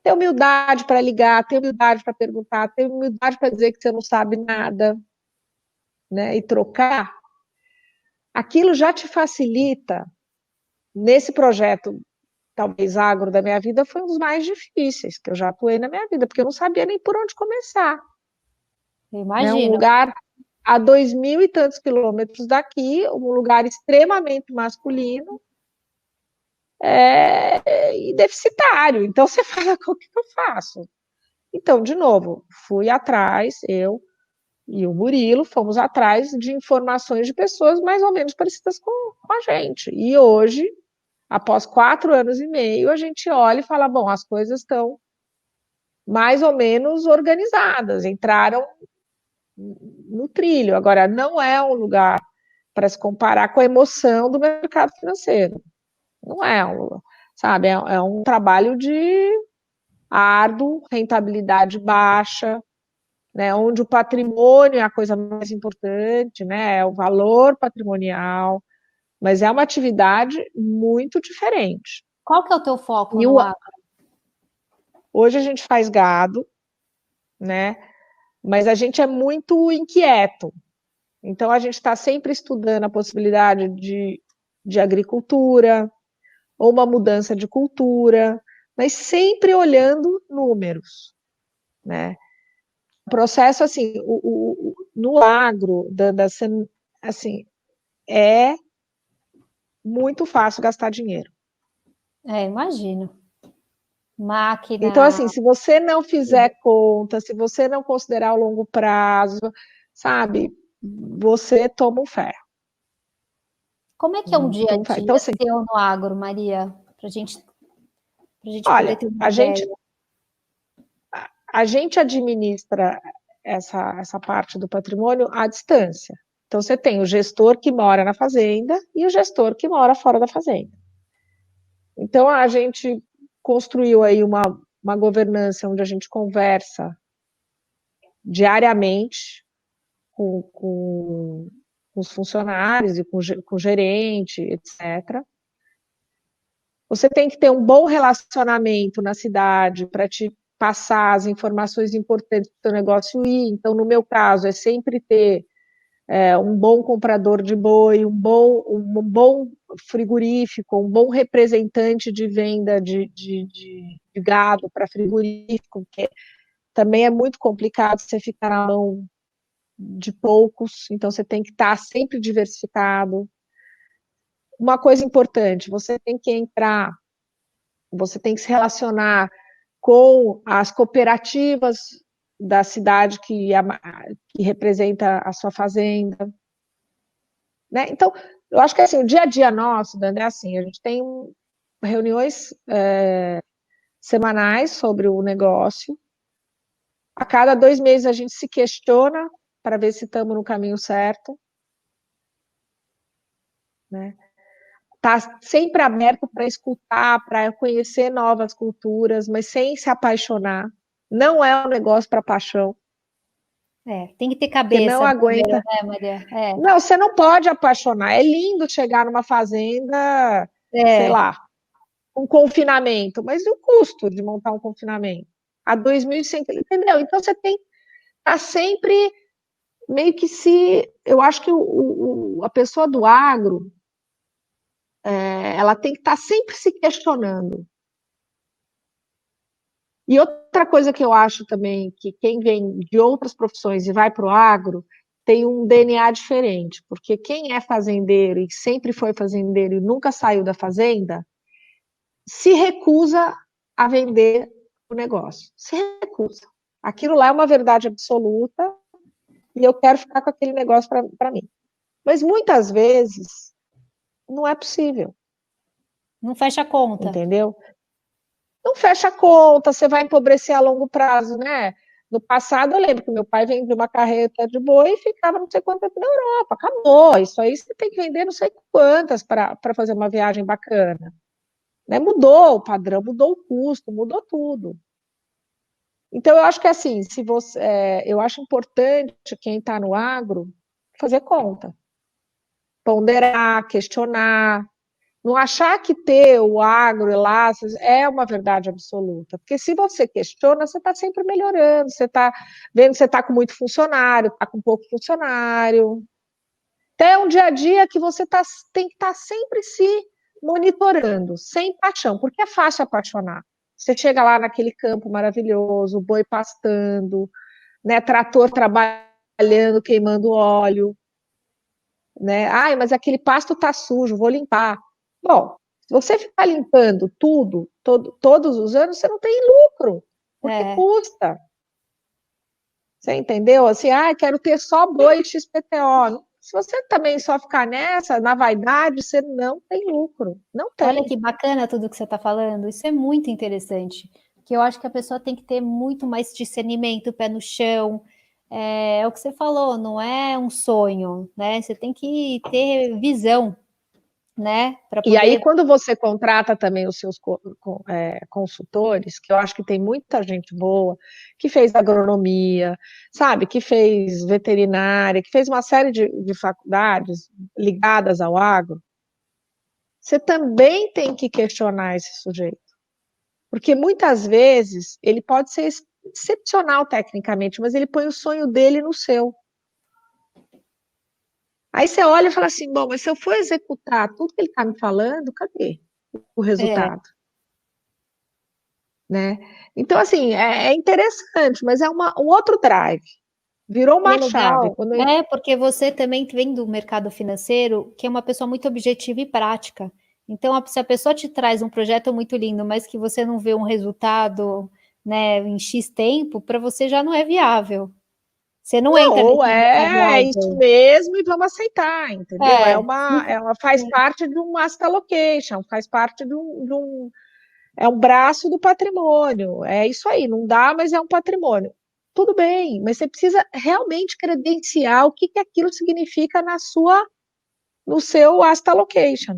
B: ter humildade para ligar, ter humildade para perguntar, ter humildade para dizer que você não sabe nada, né? E trocar. Aquilo já te facilita nesse projeto. Talvez agro da minha vida foi um dos mais difíceis que eu já atuei na minha vida, porque eu não sabia nem por onde começar. Né? Um
A: imagino.
B: lugar a 2.000 e tantos quilômetros daqui, um lugar extremamente masculino e deficitário. Então você fala, o que eu faço? Então, de novo, fui atrás, eu e o Murilo fomos atrás de informações de pessoas mais ou menos parecidas com a gente. E hoje, após 4 anos e meio, a gente olha e fala, bom, as coisas estão mais ou menos organizadas, entraram no trilho. Agora, não é um lugar para se comparar com a emoção do mercado financeiro. Não é, sabe? É um trabalho de árduo, rentabilidade baixa, né? Onde o patrimônio é a coisa mais importante, né? É o valor patrimonial, mas é uma atividade muito diferente.
A: Qual que é o teu foco
B: E
A: no agro?
B: hoje a gente faz gado, né? Mas a gente é muito inquieto. Então, a gente está sempre estudando a possibilidade de agricultura, ou uma mudança de cultura, mas sempre olhando números, né? O processo, assim, no agro, assim, é muito fácil gastar dinheiro.
A: Imagino.
B: Então,
A: Máquina.
B: assim, se você não fizer conta, se você não considerar o longo prazo, sabe, você toma um ferro.
A: Como é que é um dia a
B: Toma um ferro. Então,
A: dia
B: assim,
A: seu no agro, Maria? Para gente poder
B: olha,
A: ter uma ideia.
B: a gente administra essa parte do patrimônio à distância. Então, você tem o gestor que mora na fazenda e o gestor que mora fora da fazenda. Então, a gente construiu aí uma governança onde a gente conversa diariamente com os funcionários e com o gerente, etc. Você tem que ter um bom relacionamento na cidade para te passar as informações importantes do seu negócio ir. Então, no meu caso, é sempre ter um bom comprador de boi, um bom frigorífico, um bom representante de venda de gado para frigorífico, que também é muito complicado você ficar na mão de poucos, então você tem que estar sempre diversificado. Uma coisa importante, você tem que se relacionar com as cooperativas da cidade que representa a sua fazenda. Né? Então, eu acho que assim, o dia a dia nosso, Dani, é assim, a gente tem reuniões semanais sobre o negócio. A cada 2 meses a gente se questiona para ver se estamos no caminho certo. Né? Tá sempre aberto para escutar, para conhecer novas culturas, mas sem se apaixonar. Não é um negócio para paixão.
A: Tem que ter
B: Porque não
A: cabeça primeiro,
B: aguenta.
A: né, Maria?
B: Não, você não pode apaixonar. É lindo chegar numa fazenda, sei
A: É.
B: lá, um confinamento, mas e o custo de montar um confinamento? A 2.100, entendeu? Então você tem que estar sempre meio que se. Eu acho que a pessoa do agro, ela tem que estar sempre se questionando. E outra coisa que eu acho também, que quem vem de outras profissões e vai para o agro, tem um DNA diferente, porque quem é fazendeiro e sempre foi fazendeiro e nunca saiu da fazenda, se recusa a vender o negócio. Se recusa. Aquilo lá é uma verdade absoluta e eu quero ficar com aquele negócio para mim. Mas muitas vezes não é possível.
A: Não fecha a conta.
B: Entendeu? Não fecha a conta, você vai empobrecer a longo prazo, né? No passado, eu lembro que meu pai vendia uma carreta de boi e ficava não sei quanto tempo na Europa. Acabou. Isso aí você tem que vender não sei quantas para fazer uma viagem bacana. Né? Mudou o padrão, mudou o custo, mudou tudo. Então, eu acho que assim, se você, eu acho importante quem está no agro fazer conta, ponderar, questionar, não achar que ter o agro e lá é uma verdade absoluta, porque se você questiona, você está sempre melhorando, você está vendo que você está com muito funcionário, está com pouco funcionário. Até um dia a dia que você tem que estar sempre se monitorando, sem paixão, porque é fácil apaixonar. Você chega lá naquele campo maravilhoso, boi pastando, né, trator trabalhando, queimando óleo, né? Ai, mas aquele pasto está sujo, vou limpar. Bom, se você ficar limpando tudo, todos os anos, você não tem lucro, porque
A: É.
B: custa. Você entendeu? Assim, quero ter só boi XPTO. Se você também só ficar nessa, na vaidade, você não tem lucro. Não
A: Olha
B: tem.
A: que bacana tudo que você está falando. Isso é muito interessante. Que eu acho que a pessoa tem que ter muito mais discernimento, pé no chão. É o que você falou, não é um sonho, né? Você tem que ter visão, né? Para
B: E aí,
A: poder.
B: quando você contrata também os seus consultores, que eu acho que tem muita gente boa, que fez agronomia, sabe, que fez veterinária, que fez uma série de faculdades ligadas ao agro, você também tem que questionar esse sujeito. Porque muitas vezes ele pode ser excepcional tecnicamente, mas ele põe o sonho dele no seu. Aí você olha e fala assim: bom, mas se eu for executar tudo que ele está me falando, cadê o
A: É,
B: resultado? Né? Então, assim, é interessante, mas é um outro drive. Virou
A: e é
B: uma chave.
A: legal, porque você também vem do mercado financeiro, que é uma pessoa muito objetiva e prática. Então, se a pessoa te traz um projeto muito lindo, mas que você não vê um resultado, né, em X tempo, para você já não é viável. Você não
B: Não,
A: entra
B: ou
A: nessa
B: é isso
A: viagem.
B: mesmo e vamos aceitar, entendeu?
A: É, sim,
B: Faz
A: sim.
B: parte de um asset allocation, faz parte é um braço do patrimônio. É isso aí, não dá, mas é um patrimônio. Tudo bem, mas você precisa realmente credenciar o que aquilo significa no seu asset allocation,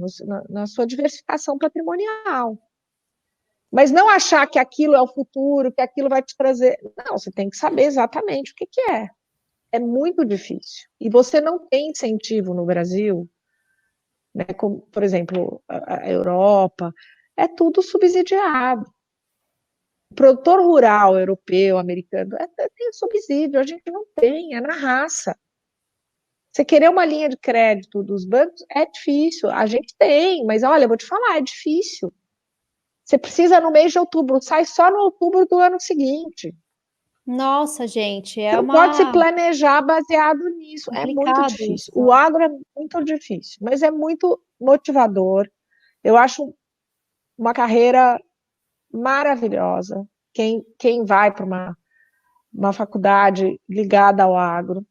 B: na sua diversificação patrimonial. Mas não achar que aquilo é o futuro, que aquilo vai te trazer. Não, você tem que saber exatamente o que é. É muito difícil. E você não tem incentivo no Brasil, né, como, por exemplo, a Europa, é tudo subsidiado. O produtor rural europeu, americano, tem subsídio, a gente não tem, é na raça. Você querer uma linha de crédito dos bancos é difícil. A gente tem, mas olha, eu vou te falar, é difícil. Você precisa no mês de outubro, sai só no outubro do ano seguinte.
A: Nossa, gente,
B: Você
A: é
B: não pode se
A: uma
B: planejar baseado nisso. É muito
A: complicado
B: difícil.
A: isso.
B: O agro é muito difícil, mas é muito motivador. Eu acho uma carreira maravilhosa. Quem vai para uma faculdade ligada ao agro.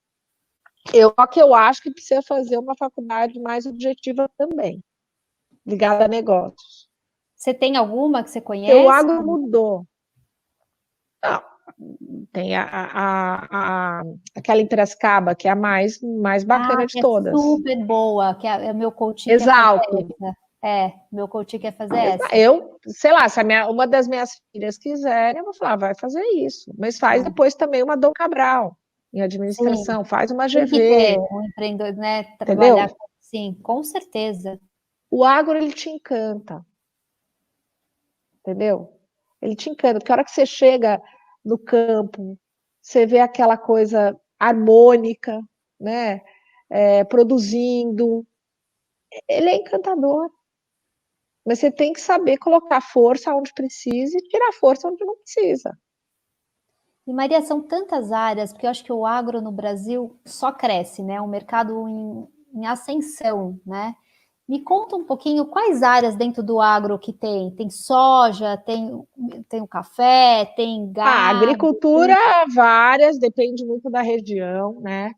B: Que eu acho que precisa fazer uma faculdade mais objetiva também, ligada a negócios.
A: Você tem alguma que você
B: Porque o
A: conhece?
B: agro mudou. Não, tem aquela em Piracicaba, que é a mais
A: Ah,
B: bacana de
A: que é
B: todas.
A: super boa, que é, meu coach quer fazer
B: Exalto.
A: essa. Meu coach quer fazer essa.
B: Eu, sei lá, se uma das minhas filhas quiser, eu vou falar, vai fazer isso. Mas faz
A: É,
B: depois também uma Dom Cabral em
A: sim,
B: administração, faz uma
A: tem que ter
B: GV,
A: um empreendedor, né?
B: entendeu?
A: Trabalhar com, sim, com certeza.
B: O agro, ele te encanta, entendeu? Ele te encanta, porque a hora que você chega no campo, você vê aquela coisa harmônica, né? Produzindo, ele é encantador. Mas você tem que saber colocar força onde precisa e tirar força onde não precisa.
A: E Maria, são tantas áreas, porque eu acho que o agro no Brasil só cresce, né? Um mercado em ascensão, né? Me conta um pouquinho quais áreas dentro do agro que tem? Tem soja, tem o café, tem
B: A
A: gado,
B: agricultura,
A: tem
B: várias, depende muito da região, né?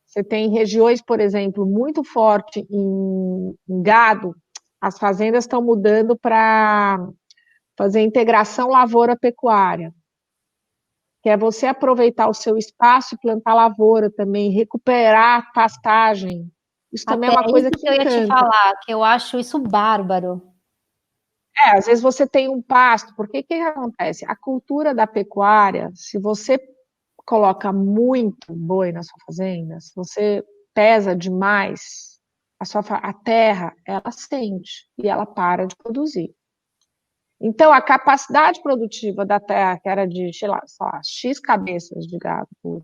B: Você tem regiões, por exemplo, muito forte em gado, as fazendas estão mudando para fazer integração lavoura-pecuária, que é você aproveitar o seu espaço e plantar lavoura também, recuperar pastagem. Isso também é
A: até
B: uma
A: isso
B: coisa que
A: que eu ia te
B: encanta.
A: falar, que eu acho isso bárbaro.
B: Às vezes você tem um pasto, porque o que acontece? A cultura da pecuária, se você coloca muito boi na sua fazenda, se você pesa demais, a terra, ela sente e ela para de produzir. Então, a capacidade produtiva da terra, que era de, sei lá, X cabeças de gado por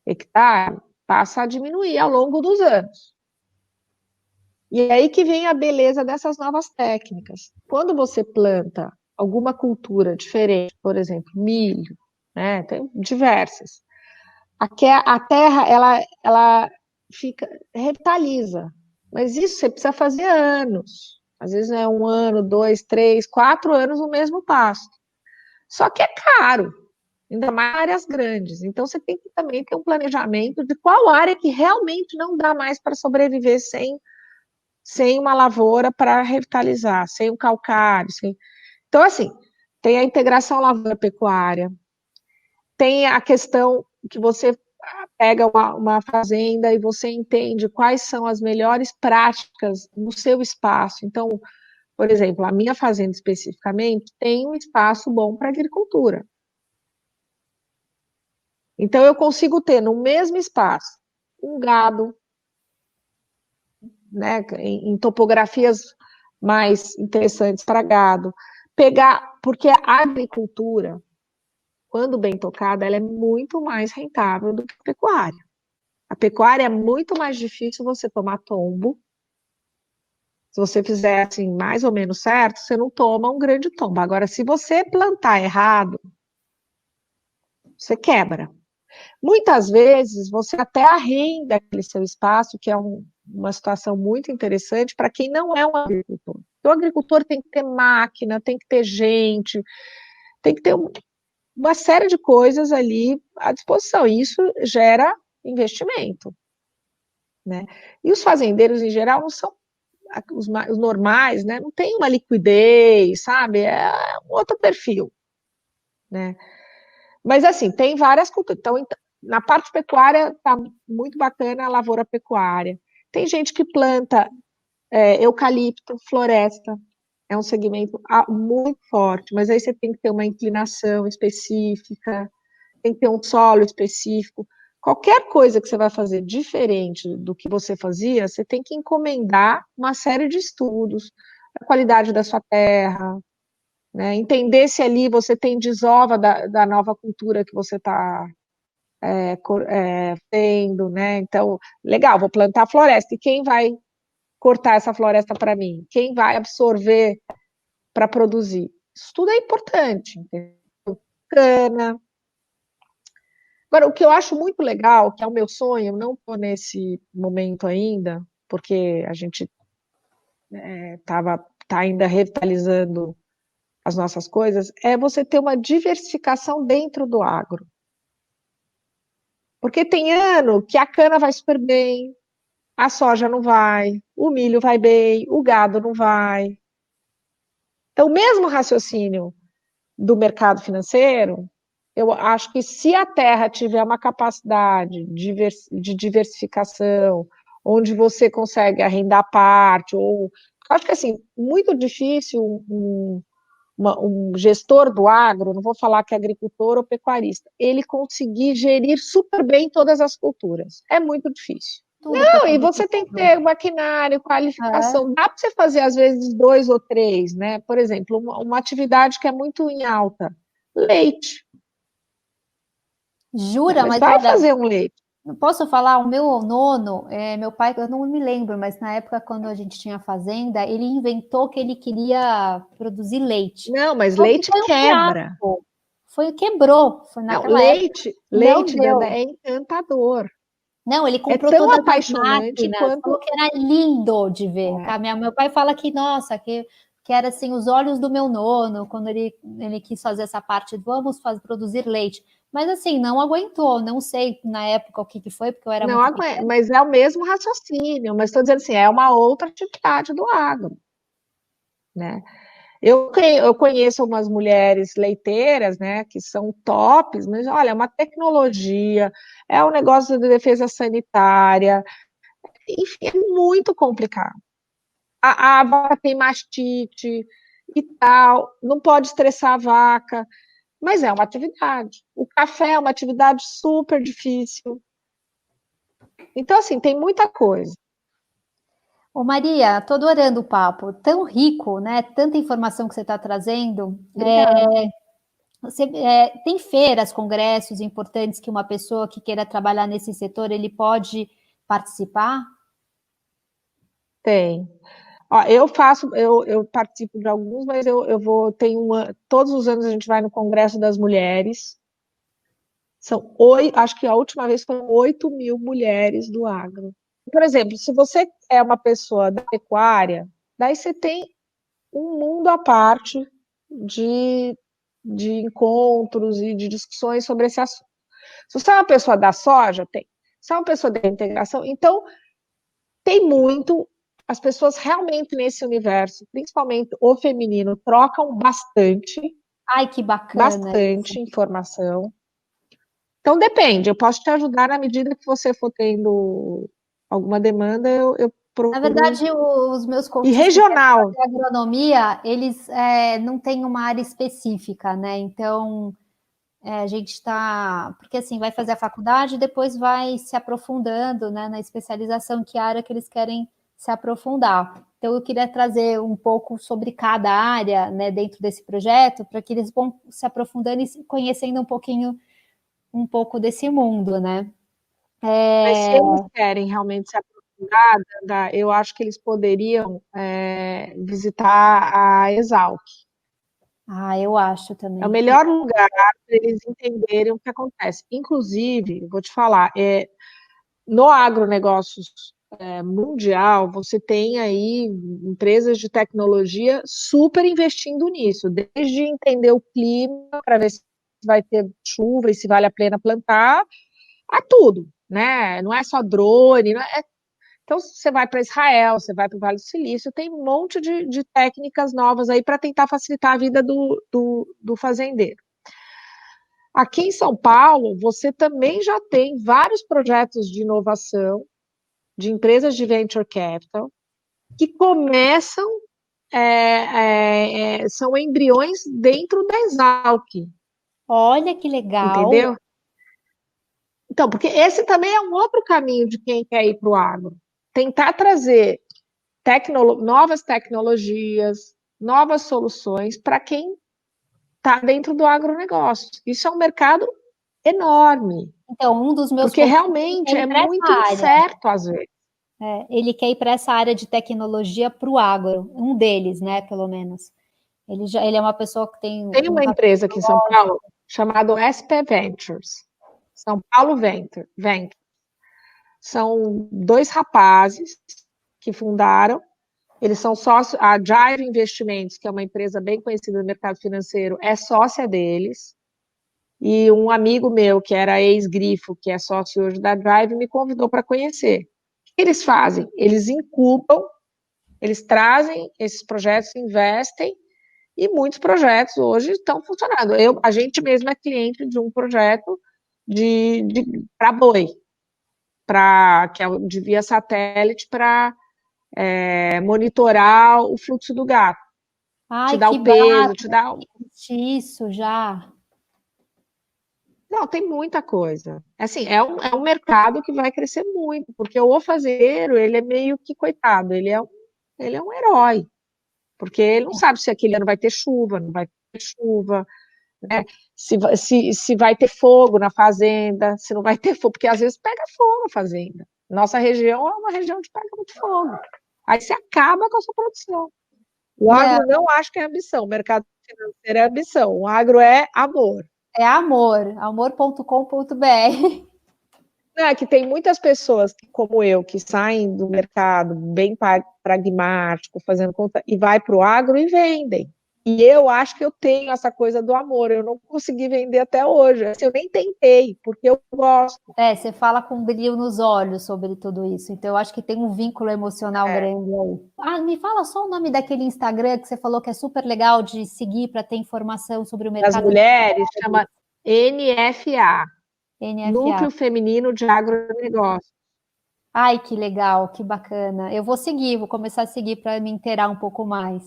B: hectare, passa a diminuir ao longo dos anos. E é aí que vem a beleza dessas novas técnicas. Quando você planta alguma cultura diferente, por exemplo, milho, né, tem diversas, a terra ela fica revitaliza, mas isso você precisa fazer anos. Às vezes é 1 ano, 2, 3, 4 anos no mesmo pasto. Só que é caro, ainda mais áreas grandes. Então você tem que também ter um planejamento de qual área que realmente não dá mais para sobreviver sem uma lavoura para revitalizar, sem um calcário. Então, assim, tem a integração lavoura-pecuária, tem a questão que você pega uma fazenda e você entende quais são as melhores práticas no seu espaço. Então, por exemplo, a minha fazenda especificamente tem um espaço bom para agricultura. Então, eu consigo ter no mesmo espaço um gado, né, em topografias mais interessantes para gado, pegar, porque a agricultura, quando bem tocada, ela é muito mais rentável do que a pecuária. A pecuária é muito mais difícil você tomar tombo. Se você fizer assim, mais ou menos certo, você não toma um grande tombo. Agora, se você plantar errado, você quebra. Muitas vezes, você até arrenda aquele seu espaço, que é uma situação muito interessante para quem não é um agricultor. O agricultor tem que ter máquina, tem que ter gente, tem que ter uma série de coisas ali à disposição. E isso gera investimento, né? E os fazendeiros, em geral, não são os normais, né? Não tem uma liquidez, sabe? É um outro perfil, né? Mas, assim, tem várias culturas. Então, na parte pecuária, está muito bacana a lavoura pecuária. Tem gente que planta eucalipto, floresta, é um segmento muito forte, mas aí você tem que ter uma inclinação específica, tem que ter um solo específico. Qualquer coisa que você vai fazer diferente do que você fazia, você tem que encomendar uma série de estudos, a qualidade da sua terra, né? Entender se ali você tem desova da nova cultura que você está tendo, né? Então, legal, vou plantar floresta, e quem vai cortar essa floresta para mim? Quem vai absorver para produzir? Isso tudo é importante, entendeu? Cana. Agora, o que eu acho muito legal, que é o meu sonho, eu não estou nesse momento ainda, porque a gente tá ainda revitalizando as nossas coisas, é você ter uma diversificação dentro do agro. Porque tem ano que a cana vai super bem, a soja não vai, o milho vai bem, o gado não vai. Então, o mesmo raciocínio do mercado financeiro, eu acho que se a terra tiver uma capacidade de diversificação, onde você consegue arrendar parte, ou acho que assim, muito difícil um gestor do agro, não vou falar que é agricultor ou pecuarista, ele conseguir gerir super bem todas as culturas. É muito difícil.
A: Tudo para
B: Não, e
A: fazer
B: você tem que
A: tudo.
B: ter maquinário,
A: É.
B: qualificação. Dá para você fazer, às vezes, 2 ou 3, né? Por exemplo, uma atividade que é muito em alta, leite. Né?
A: Jura,
B: Mas
A: mas
B: vai
A: olha,
B: fazer um leite.
A: posso falar, o meu nono, meu pai, eu não me lembro, mas na época quando a gente tinha fazenda, ele inventou que ele queria produzir leite.
B: Não, mas
A: Só que
B: leite
A: foi um
B: quebra.
A: fiasco. Quebrou, foi
B: Não,
A: naquela época.
B: leite,
A: Não
B: leite, Dana,
A: deu.
B: é encantador.
A: Não, ele
B: É
A: comprou
B: tão
A: todas as
B: apaixonante
A: máquinas,
B: quanto...
A: falou que era lindo de ver. Meu pai fala que, nossa, que era assim, os olhos do meu nono, quando ele quis fazer essa parte, produzir leite. Mas assim, não aguentou, não sei na época o que, que foi, porque eu era
B: Não,
A: muito pequena.
B: mas é o mesmo raciocínio, mas estou dizendo assim, é uma outra atividade do agro, né? Eu conheço umas mulheres leiteiras, né, que são tops, mas olha, é uma tecnologia, é um negócio de defesa sanitária, enfim, é muito complicado. A vaca tem mastite e tal, não pode estressar a vaca, mas é uma atividade. O café é uma atividade super difícil. Então, assim, tem muita coisa.
A: Ô Maria, tô adorando o papo, tão rico, né? Tanta informação que você está trazendo.
B: Obrigada.
A: Tem feiras, congressos importantes que uma pessoa que queira trabalhar nesse setor, ele pode participar?
B: Tem. Ó, eu participo de alguns, mas eu vou, todos os anos a gente vai no Congresso das Mulheres. São 8, acho que a última vez foram 8.000 mulheres do agro. Por exemplo, se você é uma pessoa da pecuária, daí você tem um mundo à parte de, de encontros e de discussões sobre esse assunto. Se você é uma pessoa da soja, tem. Se é uma pessoa da integração, então tem muito. As pessoas realmente nesse universo, principalmente o feminino, trocam bastante,
A: Ai, que bacana isso.
B: bastante informação. Então depende, eu posso te ajudar na medida que você for tendo alguma demanda, eu
A: Na
B: procuro.
A: verdade, os meus
B: E
A: coaches que querem
B: regional,
A: fazer agronomia, eles não têm uma área específica, né? Então, a gente está... Porque, assim, vai fazer a faculdade e depois vai se aprofundando, né, na especialização, que área que eles querem se aprofundar. Então, eu queria trazer um pouco sobre cada área, né, dentro desse projeto, para que eles vão se aprofundando e conhecendo um pouco desse mundo, né?
B: mas se eles querem realmente se aprofundar, eu acho que eles poderiam visitar a Exalc.
A: Eu acho
B: É o
A: também.
B: melhor lugar para eles entenderem o que acontece. Inclusive, vou te falar, no agronegócios mundial, você tem aí empresas de tecnologia super investindo nisso, desde entender o clima para ver se vai ter chuva e se vale a pena plantar, a tudo, né? Não é só drone, então você vai para Israel, você vai para o Vale do Silício, tem um monte de técnicas novas aí para tentar facilitar a vida do fazendeiro. Aqui em São Paulo, você também já tem vários projetos de inovação de empresas de venture capital que começam, são embriões dentro da Exalc,
A: Olha que legal.
B: entendeu? Então, porque esse também é um outro caminho de quem quer ir para o agro. Tentar trazer novas tecnologias, novas soluções para quem está dentro do agronegócio. Isso é um mercado enorme,
A: Então, um dos meus
B: porque
A: coaches quer
B: realmente
A: ir
B: é
A: para essa
B: muito
A: área.
B: incerto às vezes.
A: Ele quer ir para essa área de tecnologia para o agro, um deles, né, pelo menos. Ele é uma pessoa que tem
B: Tem
A: um
B: uma empresa aqui em São Paulo chamada SP Ventures, São Paulo Ventures. São dois rapazes que fundaram, eles são sócios, a Drive Investimentos, que é uma empresa bem conhecida no mercado financeiro, é sócia deles, e um amigo meu, que era ex-Grifo, que é sócio hoje da Drive, me convidou para conhecer. O que eles fazem? Eles incubam, eles trazem esses projetos, investem, e muitos projetos hoje estão funcionando. A gente mesmo é cliente de um projeto para boi, que é de via satélite para monitorar o fluxo do gato. Te
A: Ai,
B: dá
A: que
B: o peso,
A: barato
B: te dá.
A: isso já.
B: Não, tem muita coisa. Assim, é um mercado que vai crescer muito, porque o fazendeiro, ele é meio que coitado, ele é um herói, porque ele não sabe se aquele ano vai ter chuva, não vai ter chuva, né? Se vai ter fogo na fazenda, se não vai ter fogo, porque às vezes pega fogo a fazenda. Nossa região é uma região que pega muito fogo. Aí você acaba com a sua produção. O
A: Não,
B: agro não acho que é ambição, o mercado financeiro é ambição, o agro é amor.
A: é amor, amor.com.br.
B: Não, é que tem muitas pessoas como eu que saem do mercado bem pragmático, fazendo conta, e vai para o agro e vendem. E eu acho que eu tenho essa coisa do amor, eu não consegui vender até hoje. Assim, eu nem tentei, porque eu gosto.
A: Você fala com brilho nos olhos sobre tudo isso, então eu acho que tem um vínculo emocional grande aí. Ah, me fala só o nome daquele Instagram que você falou que é super legal de seguir para ter informação sobre o
B: Das
A: mercado.
B: mulheres, chama NFA,
A: NFA.
B: Núcleo Feminino de Agronegócio.
A: Ai, que legal, que bacana. Eu vou seguir, vou começar a seguir para me inteirar um pouco mais.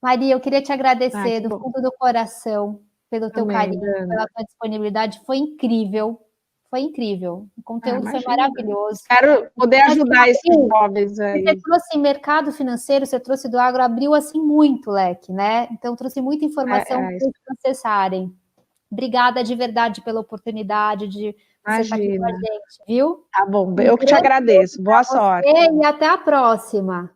A: Maria, eu queria te
B: Ah,
A: agradecer
B: que
A: do
B: bom.
A: fundo do coração pelo teu
B: Também,
A: carinho,
B: Dana.
A: pela tua disponibilidade. Foi incrível, foi incrível. O conteúdo foi
B: Imagina.
A: maravilhoso.
B: Espero poder
A: Então, assim,
B: ajudar esses
A: abriu,
B: jovens
A: você
B: aí.
A: trouxe mercado financeiro, você trouxe do agro, abriu assim muito o leque, né? Então, trouxe muita informação para eles acessarem. Obrigada de verdade pela oportunidade de você estar aqui com a
B: Imagina.
A: gente, viu?
B: Tá bom,
A: Um
B: eu que te
A: grande beijo
B: agradeço.
A: para
B: Boa sorte.
A: você e até a próxima.